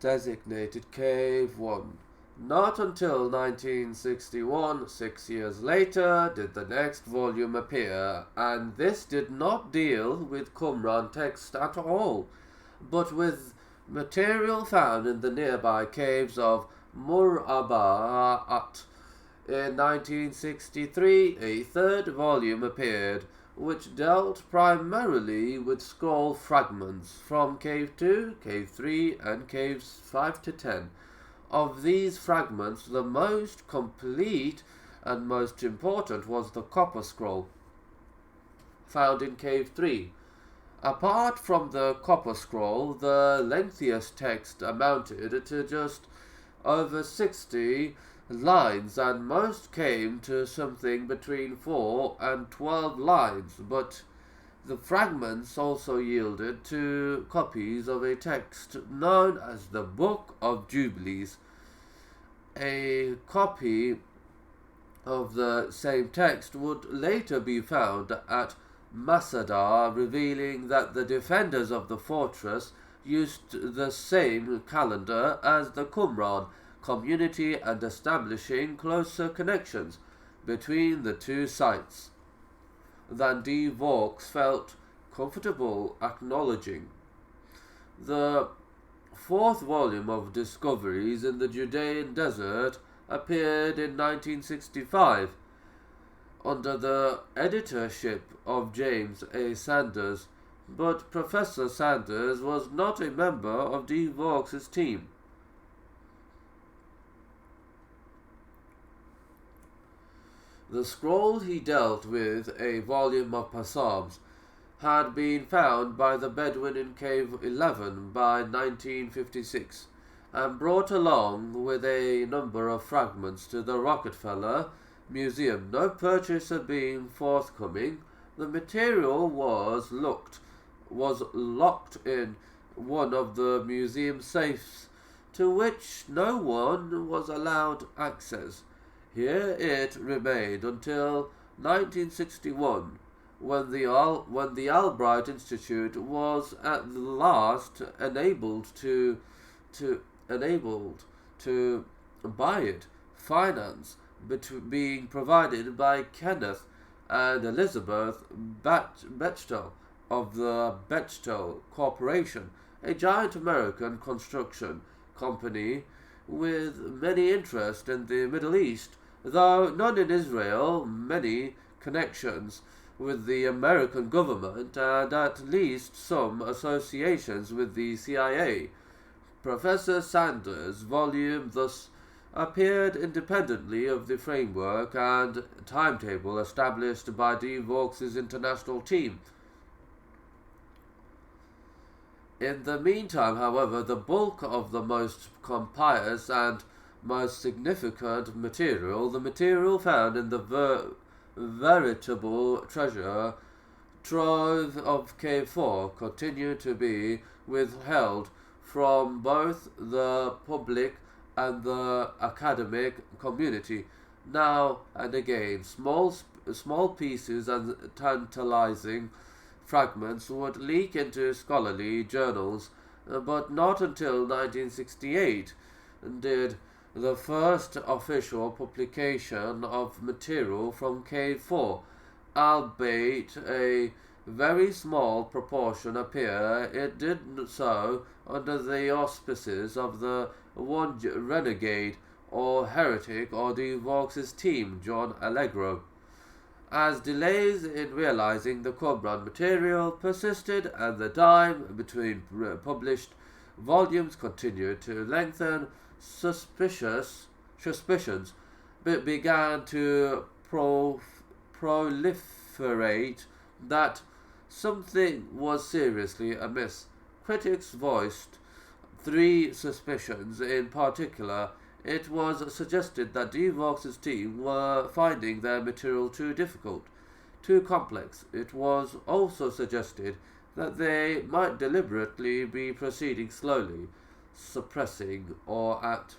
designated Cave 1. Not until 1961, 6 years later, did the next volume appear, and this did not deal with Qumran text at all, but with material found in the nearby caves of Muraba'at. In 1963, a third volume appeared, which dealt primarily with scroll fragments from Cave 2, Cave 3, and Caves 5 to 10. Of these fragments, the most complete and most important was the Copper Scroll, found in Cave 3. Apart from the Copper Scroll, the lengthiest text amounted to just over 60 lines, and most came to something between 4 and 12 lines, but the fragments also yielded to copies of a text known as the Book of Jubilees. A copy of the same text would later be found at Masada, revealing that the defenders of the fortress used the same calendar as the Qumran community and establishing closer connections between the two sites than de Vaux felt comfortable acknowledging. The fourth volume of Discoveries in the Judean Desert appeared in 1965 under the editorship of James A. Sanders, but Professor Sanders was not a member of de Vaux's team. The scroll he dealt with, a volume of Psalms, had been found by the Bedouin in Cave 11 by 1956 and brought along with a number of fragments to the Rockefeller Museum. No purchaser being forthcoming, the material was locked in one of the museum safes, to which no one was allowed access. Here it remained until 1961, when the Albright Institute was at last enabled to buy it, finance being provided by Kenneth and Elizabeth Bechtel of the Bechtel Corporation, a giant American construction company with many interests in the Middle East, though none in Israel, many connections with the American government, and at least some associations with the CIA. Professor Sanders' volume thus appeared independently of the framework and timetable established by de Vaux's international team. In the meantime, however, the bulk of the most complex and most significant material, the material found in the veritable treasure trove of Cave 4, continued to be withheld from both the public and the academic community. Now and again, small pieces and tantalizing fragments would leak into scholarly journals, but not until 1968 did the first official publication of material from Cave 4, albeit a very small proportion, appear. It did so under the auspices of the one renegade or heretic or de Vaux's team, John Allegro. As delays in realizing the Qumran material persisted and the time between published volumes continued to lengthen, suspicions began to proliferate that something was seriously amiss. Critics voiced three suspicions in particular. It was suggested that de Vaux's team were finding their material too difficult, too complex. It was also suggested that they might deliberately be proceeding slowly, suppressing or at